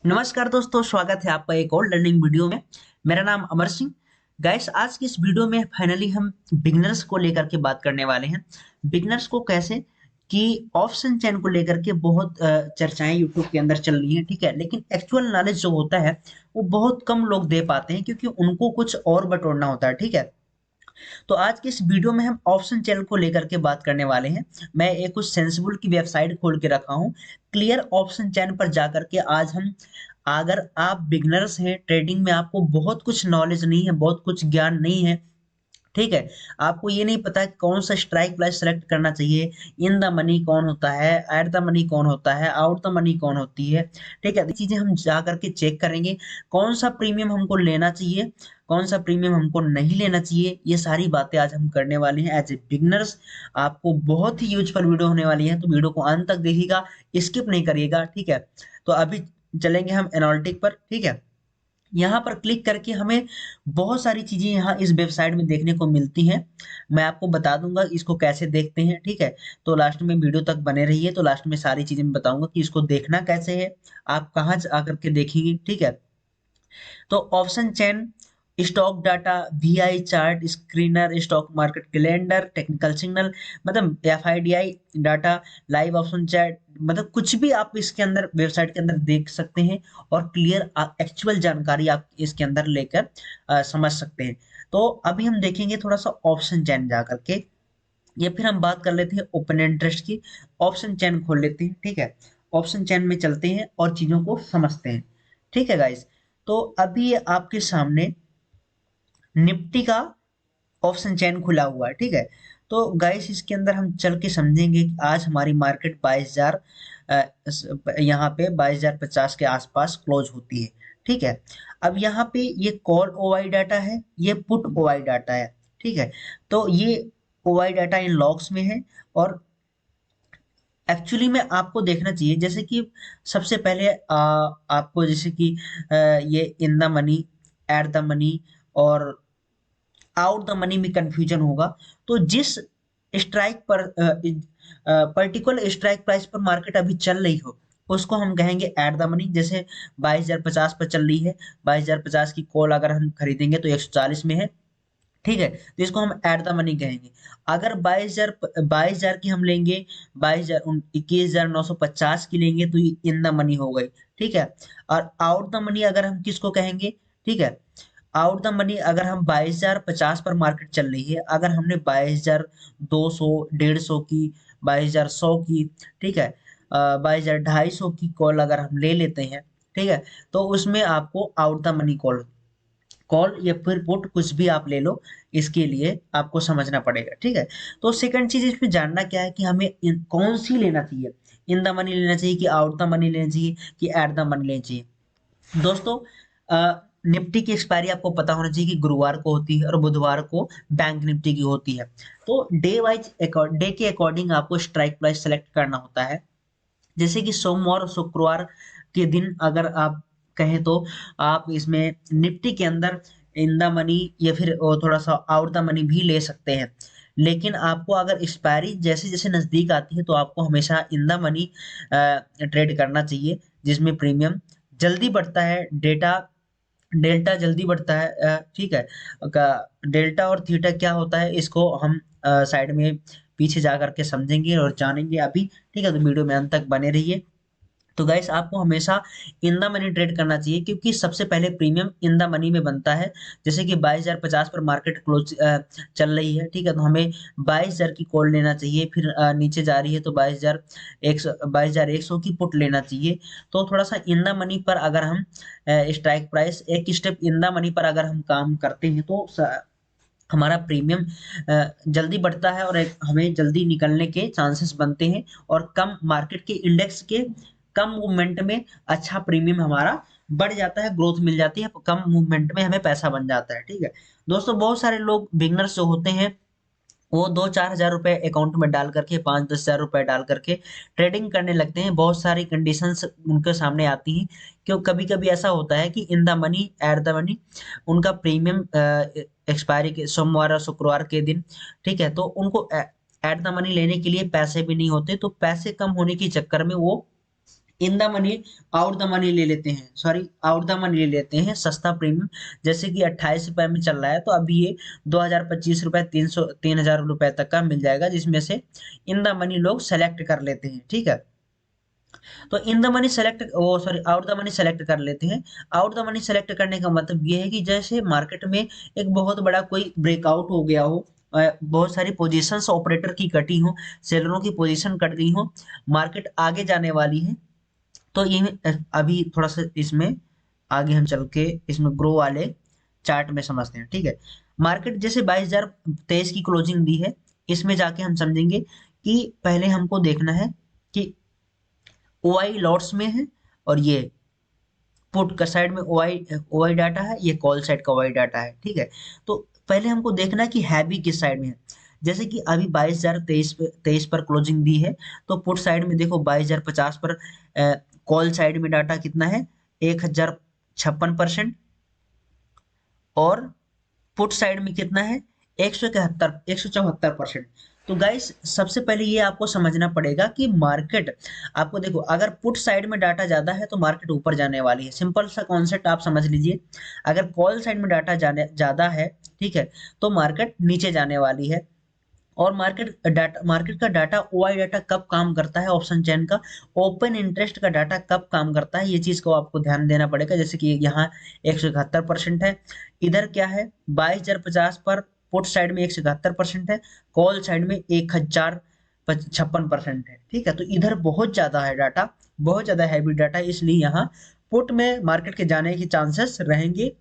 नमस्कार दोस्तों, स्वागत है आपका एक और लर्निंग वीडियो में। मेरा नाम अमर सिंह। गाइस, आज की इस वीडियो में फाइनली हम बिगनर्स को लेकर के बात करने वाले हैं। बिगनर्स को कैसे कि ऑप्शन चेन को लेकर के बहुत चर्चाएं यूट्यूब के अंदर चल रही हैं, ठीक है। लेकिन एक्चुअल नॉलेज जो होता है वो बहुत कम लोग दे पाते हैं, क्योंकि उनको कुछ और बटोरना होता है, ठीक है। तो आज की इस वीडियो में हम ऑप्शन चेन को लेकर के बात करने वाले हैं। मैं एक कुछ सेंसिबल की वेबसाइट खोल के रखा हूँ, क्लियर ऑप्शन चेन पर जाकर के आज हम, अगर आप बिगनर्स हैं ट्रेडिंग में, आपको बहुत कुछ नॉलेज नहीं है, बहुत कुछ ज्ञान नहीं है, ठीक है। आपको ये नहीं पता है कौन सा स्ट्राइक प्राइस सेलेक्ट करना चाहिए, इन द मनी कौन होता है, एट द मनी कौन होता है, आउट द मनी कौन होती है, ठीक है। ये चीजें हम जा करके चेक करेंगे। कौन सा प्रीमियम हमको लेना चाहिए, कौन सा प्रीमियम हमको नहीं लेना चाहिए, ये सारी बातें आज हम करने वाले हैं एज ए बिगनर्स। आपको बहुत ही यूजफुल वीडियो होने वाली है, तो वीडियो को अंत तक देखिएगा, स्किप नहीं करिएगा, ठीक है। तो अभी चलेंगे हम एनालिटिक पर, ठीक है। यहाँ पर क्लिक करके हमें बहुत सारी चीजें यहाँ इस वेबसाइट में देखने को मिलती हैं। मैं आपको बता दूंगा इसको कैसे देखते हैं, ठीक है। तो लास्ट में वीडियो तक बने रहिए, तो लास्ट में सारी चीजें मैं बताऊंगा कि इसको देखना कैसे है, आप कहाँ आकर के देखेंगे, ठीक है। तो option chain, stock data, VI chart, screener, stock market calendar, technical signal, मतलब एफआईडीआई डाटा, लाइव ऑप्शन चैट, मतलब कुछ भी आप इसके अंदर वेबसाइट के अंदर देख सकते हैं और क्लियर एक्चुअल जानकारी आप इसके अंदर लेकर समझ सकते हैं। तो अभी हम देखेंगे थोड़ा सा ऑप्शन चैन जा करके, या फिर हम बात कर लेते हैं ओपन इंटरेस्ट की। ऑप्शन चैन खोल लेते हैं, ठीक है। ऑप्शन चैन में चलते हैं और चीजों को समझते हैं, ठीक है गाइस। तो अभी ये आपके सामने निफ्टी का ऑप्शन चेन खुला हुआ है, ठीक है। तो गाइस इसके अंदर हम चल के समझेंगे कि आज हमारी मार्केट 22,000 यहाँ पे 22,050 के आसपास क्लोज होती है, ठीक है। अब यहाँ पे ये कॉल ओआई डाटा है, ये पुट ओआई डाटा है, ठीक है। तो ये ओआई डाटा इन लॉग्स में है, और एक्चुअली में आपको देखना चाहिए, जैसे कि सबसे पहले आपको जैसे कि ये इन the money, at the money और आउट द मनी में कंफ्यूजन होगा। तो जिस स्ट्राइक पर पर्टिकुलर स्ट्राइक प्राइस पर मार्केट अभी चल रही हो, उसको हम कहेंगे एट द मनी। जैसे 22,050 पर चल रही है, 22,050 की कॉल अगर हम खरीदेंगे तो 140 में है, ठीक है। तो इसको हम एट द मनी कहेंगे। अगर 22,000 की हम लेंगे, 21,950 की लेंगे, तो ये इन द मनी हो गई, ठीक है। और आउट द मनी अगर हम किसको कहेंगे, ठीक है। आउट द मनी अगर हम 22,050 पर मार्केट चल रही है, अगर हमने 22,200, 150 की, 22,100 की, ठीक है, 22,250 की कॉल अगर हम ले लेते हैं, ठीक है, तो उसमें आपको out the money call, call या फिर पुट कुछ भी आप ले लो, इसके लिए आपको समझना पड़ेगा, ठीक है। तो सेकंड चीज इसमें जानना क्या है कि हमें कौन सी लेना चाहिए, इन द मनी लेना चाहिए कि आउट द मनी लेना चाहिए कि एट द मनी लेना चाहिए। दोस्तों, निफ्टी की एक्सपायरी आपको पता होना चाहिए कि गुरुवार को होती है और बुधवार को बैंक निफ्टी की होती है। तो डे वाइज डे के अकॉर्डिंग आपको स्ट्राइक प्राइस सेलेक्ट करना होता है। जैसे कि सोमवार और शुक्रवार के दिन अगर आप कहें, तो आप इसमें निफ्टी के अंदर इन द मनी या फिर थोड़ा सा आउट द मनी भी ले सकते हैं। लेकिन आपको अगर एक्सपायरी जैसे जैसे नजदीक आती है, तो आपको हमेशा इन द मनी ट्रेड करना चाहिए, जिसमें प्रीमियम जल्दी बढ़ता है, डेटा डेल्टा जल्दी बढ़ता है, ठीक है। डेल्टा और थीटा क्या होता है, इसको हम साइड में पीछे जा करके समझेंगे और जानेंगे अभी, ठीक है। तो वीडियो में अंत तक बने रहिए। तो गाइस आपको हमेशा इन द मनी ट्रेड करना चाहिए, क्योंकि सबसे पहले प्रीमियम इन द मनी में बनता है। जैसे कि 22,050 पर मार्केट क्लोज चल रही है, ठीक है, तो हमें 22,000 की कॉल लेना चाहिए, फिर नीचे जा रही है तो 22,100 की पुट लेना चाहिए। तो थोड़ा सा इन द मनी पर अगर हम स्ट्राइक प्राइस एक स्टेप इन द मनी पर अगर हम काम करते हैं, तो हमारा प्रीमियम जल्दी बढ़ता है और एक हमें जल्दी निकलने के चांसेस बनते हैं, और कम मार्केट के इंडेक्स के कम मूवमेंट में अच्छा प्रीमियम हमारा बढ़ जाता है, ग्रोथ मिल जाती है, कम मूवमेंट में हमें पैसा बन जाता है, ठीक है। दोस्तों, बहुत सारे लोग बिगनर्स जो होते हैं, वो 2-4 हजार रुपए अकाउंट में डाल करके, 5-10 हजार रुपए डाल करके ट्रेडिंग करने लगते हैं। बहुत सारी कंडीशंस उनके सामने आती हैं, क्यों कभी कभी ऐसा होता है कि इन the money, at the money, उनका प्रीमियम एक्सपायरी के सोमवार और शुक्रवार के दिन, ठीक है, तो उनको एट द मनी लेने के लिए पैसे भी नहीं होते, तो पैसे कम होने के चक्कर में वो इन the money, out the money ले लेते हैं, सॉरी आउट द मनी ले लेते हैं सस्ता प्रीमियम, जैसे कि 28 रुपए में चल रहा है, तो अभी ये 2025 रुपए 3,000 रुपए तक का मिल जाएगा, जिसमें से इन द मनी लोग सेलेक्ट कर लेते हैं। ठीक है, तो इन द मनी सेलेक्ट, वो sorry out the money select कर लेते हैं। आउट द मनी सेलेक्ट करने का मतलब ये है कि जैसे मार्केट में एक बहुत बड़ा कोई ब्रेकआउट हो गया हो, बहुत सारी पोजीशंस ऑपरेटर की कटी हो, सेलरों की पोजीशन कट गई हो, मार्केट आगे जाने वाली है, तो ये अभी थोड़ा सा इसमें आगे हम चल के इसमें ग्रो वाले चार्ट में समझते हैं। ठीक है, मार्केट जैसे 22,023 की क्लोजिंग दी है, इसमें जाके हम समझेंगे कि पहले हमको देखना है कि ओआई लॉट्स में है, और ये पुट का साइड में ओआई ओआई डाटा है, ये कॉल साइड का ओआई डाटा है। ठीक है, तो पहले हमको देखना है कि हैवी किस साइड में है। जैसे कि अभी 22,023 पर क्लोजिंग दी है, तो पुट साइड में देखो 22,050 पर, कॉल साइड में डाटा कितना है, 1,056%, और पुट साइड में कितना है, 174%। तो गाइस सबसे पहले ये आपको समझना पड़ेगा कि मार्केट, आपको देखो अगर पुट साइड में डाटा ज्यादा है तो मार्केट ऊपर जाने वाली है, सिंपल सा कॉन्सेप्ट आप समझ लीजिए। अगर कॉल साइड में डाटा जाने ज्यादा है, ठीक है, तो मार्केट नीचे जाने वाली है। और मार्केट का डाटा, ओआई डाटा कब काम करता है, ऑप्शन चेन का ओपन इंटरेस्ट का डाटा कब काम करता है, ये चीज को आपको ध्यान देना पड़ेगा। जैसे कि यहाँ 171% है, इधर क्या है 22,050 पर पुट साइड में 171% है, कॉल साइड में 1,056% है। ठीक है, तो इधर बहुत ज्यादा है डाटा, बहुत ज्यादा हैवी डाटा, इसलिए यहाँ पुट में मार्केट के जाने के चांसेस रहेंगे,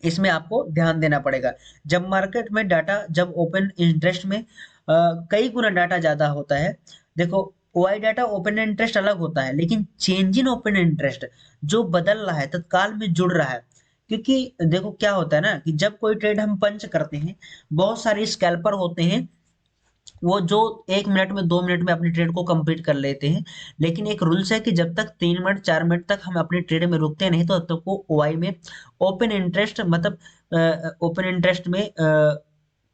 इसमें आपको ध्यान देना पड़ेगा। जब मार्केट में डाटा, जब ओपन इंटरेस्ट में कई गुना डाटा ज्यादा होता है, देखो ओआई डाटा ओपन इंटरेस्ट अलग होता है, लेकिन चेंज इन ओपन इंटरेस्ट जो बदल रहा है, तत्काल में जुड़ रहा है। क्योंकि देखो क्या होता है ना कि जब कोई ट्रेड हम पंच करते हैं, बहुत सारे स्कैल्पर होते हैं, वो जो 1 मिनट में 2 मिनट में अपनी ट्रेड को कंप्लीट कर लेते हैं, लेकिन एक रूल्स है कि जब तक 3 मिनट 4 मिनट तक हम अपनी ट्रेड में रुकते नहीं, तो तब तक वो ओआई में ओपन इंटरेस्ट, मतलब ओपन इंटरेस्ट में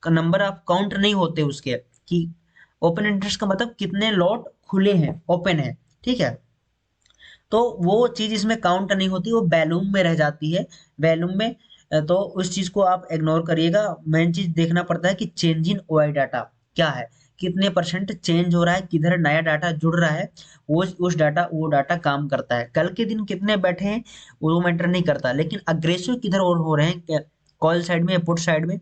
नंबर ऑफ काउंट नहीं होते उसके, कि ओपन इंटरेस्ट का मतलब कितने लॉट खुले हैं, ओपन है। ठीक है, तो वो चीज इसमें काउंट नहीं होती, वो वैल्यूम में रह जाती है, वैल्यूम में। तो उस चीज को आप इग्नोर करिएगा, मेन चीज देखना पड़ता है कि चेंज इन ओआई डाटा क्या है, कितने परसेंट चेंज हो रहा है, किधर नया डाटा जुड़ रहा है, वो डाटा काम करता है। कल के दिन कितने बैठे हैं वो मैटर नहीं करता, लेकिन अग्रेसिव किधर और हो रहे हैं, कॉल साइड में, पुट साइड में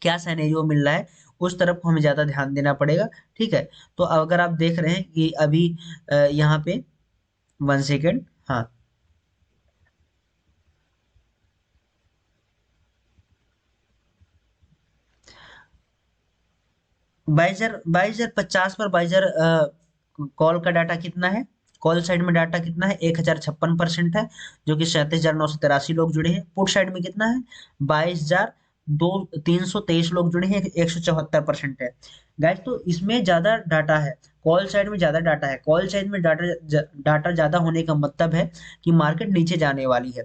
क्या सिनेरियो मिल रहा है, उस तरफ को हमें ज्यादा ध्यान देना पड़ेगा। ठीक है, तो अगर आप देख रहे हैं कि अभी यहाँ पे 1 सेकेंड, हाँ, बाईस हजार पचास पर, 22,000 कॉल का डाटा कितना है, कॉल साइड में डाटा कितना है, 1,056% है, जो कि 37,983 लोग जुड़े हैं। पुट साइड में कितना है, 22,323 लोग जुड़े हैं, 174% है। गाइस तो इसमें ज्यादा डाटा है, कॉल साइड में ज्यादा डाटा है, कॉल साइड में डाटा ज्यादा होने का मतलब है कि मार्केट नीचे जाने वाली है।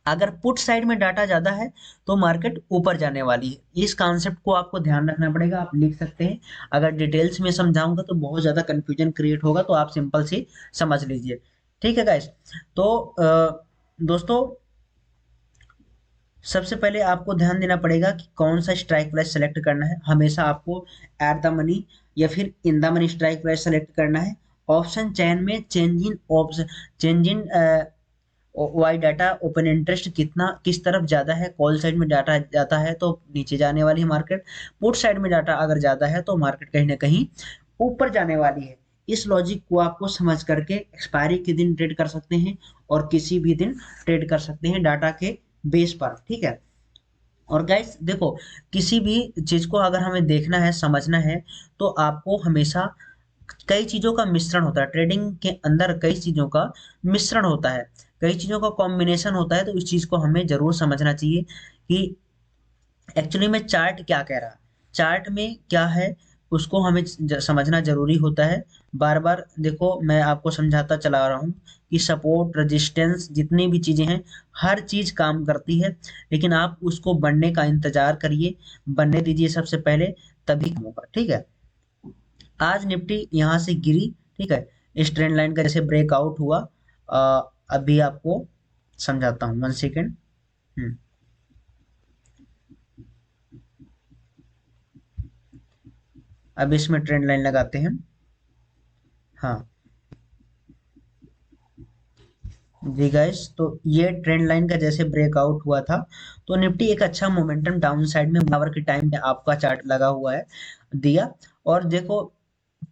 अगर पुट साइड में डाटा ज्यादा है, तो मार्केट ऊपर जाने वाली है। इस कॉन्सेप्ट को आपको ध्यान रखना पड़ेगा, आप लिख सकते हैं। अगर डिटेल्स में समझाऊंगा तो बहुत ज्यादा कंफ्यूजन क्रिएट होगा, तो आप सिंपल से समझ लीजिए। ठीक है गाइस, तो दोस्तों सबसे पहले आपको ध्यान देना पड़ेगा कि कौन सा स्ट्राइक प्राइस सेलेक्ट करना है। हमेशा आपको एट द मनी या फिर in the money strike price select करना है। ऑप्शन चैन में चेंज इन वाई डाटा ओपन इंटरेस्ट कितना, किस तरफ ज्यादा है, कॉल साइड में डाटा ज्यादा है तो नीचे जाने वाली है मार्केट, पुट साइड में डाटा अगर ज्यादा है तो मार्केट कहीं ना कहीं ऊपर जाने वाली है। इस लॉजिक को आपको समझ करके एक्सपायरी के दिन ट्रेड कर सकते हैं, और किसी भी दिन ट्रेड कर सकते हैं डाटा के बेस पर। ठीक है, और गाइस देखो, किसी भी चीज को अगर हमें देखना है, समझना है, तो आपको हमेशा कई चीजों का मिश्रण होता है, ट्रेडिंग के अंदर कई चीजों का मिश्रण होता है, कई चीजों का कॉम्बिनेशन होता है। तो इस चीज को हमें जरूर समझना चाहिए कि एक्चुअली में चार्ट क्या कह रहा है, चार्ट में क्या है, उसको हमें समझना जरूरी होता है। बार बार देखो मैं आपको समझाता चला रहा हूँ कि सपोर्ट रेजिस्टेंस जितनी भी चीजें हैं, हर चीज काम करती है, लेकिन आप उसको बनने का इंतजार करिए, बनने दीजिए सबसे पहले, तभी होगा। ठीक है, आज निफ्टी यहाँ से गिरी, ठीक है, इस ट्रेंड लाइन का जैसे ब्रेकआउट हुआ, अभी आपको समझाता हूँ, 1 सेकेंड। अब इसमें ट्रेंड लाइन लगाते हैं। हाँ जी गाइस, तो ये ट्रेंड लाइन का जैसे ब्रेकआउट हुआ था, तो निफ्टी एक अच्छा मोमेंटम डाउन साइड में आवर के टाइम पे आपका चार्ट लगा हुआ है दिया। और देखो,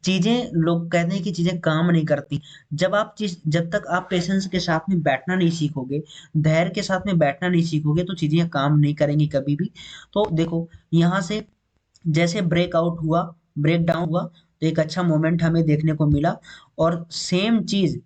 चीजें लोग कहते हैं कि चीजें काम नहीं करती। जब तक आप पेशेंस के साथ में बैठना नहीं सीखोगे, धैर्य के साथ में बैठना नहीं सीखोगे, तो चीजें काम नहीं करेंगी कभी भी। तो देखो, यहाँ से जैसे ब्रेकआउट हुआ, ब्रेक डाउन हुआ, तो एक अच्छा मोमेंट हमें देखने को मिला। और सेम चीज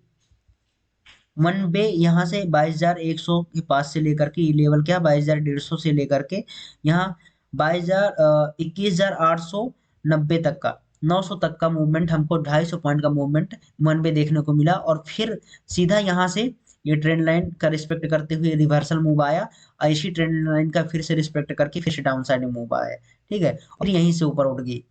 वन बे यहाँ से 22,100 के पास से लेकर के, ये लेवल क्या, 22,150 से लेकर के यहाँ 21,890 तक का, 900 तक का मूवमेंट, हमको 250 पॉइंट का मूवमेंट वन बे देखने को मिला। और फिर सीधा यहाँ से ये ट्रेंड लाइन का रिस्पेक्ट करते हुए रिवर्सल मूव आया, और इसी ट्रेंड लाइन का फिर से रिस्पेक्ट करके फिर से डाउन साइड मूव आया। ठीक है, और यहीं से ऊपर उठ गई।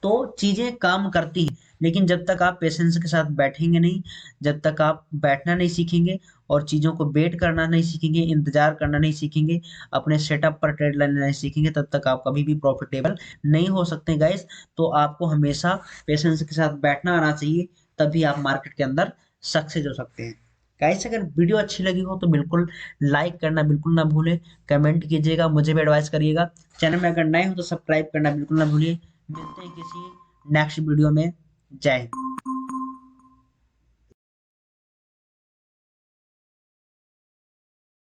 तो चीजें काम करती हैं, लेकिन जब तक आप पेशेंस के साथ बैठेंगे नहीं, जब तक आप बैठना नहीं सीखेंगे और चीजों को वेट करना नहीं सीखेंगे, इंतजार करना नहीं सीखेंगे, अपने सेटअप पर ट्रेड लेना नहीं सीखेंगे, तब तक आप कभी भी प्रॉफिटेबल नहीं हो सकते गाइस। तो आपको हमेशा पेशेंस के साथ बैठना आना चाहिए, तभी आप मार्केट के अंदर सक्सेस हो सकते हैं। गाइस, अगर वीडियो अच्छी लगी हो तो बिल्कुल लाइक करना बिल्कुल ना भूलें, कमेंट कीजिएगा, मुझे भी एडवाइस करिएगा। चैनल में अगर नए हो तो सब्सक्राइब करना बिल्कुल ना भूलिए। मिलते हैं किसी नेक्स्ट वीडियो में। जय हिंद।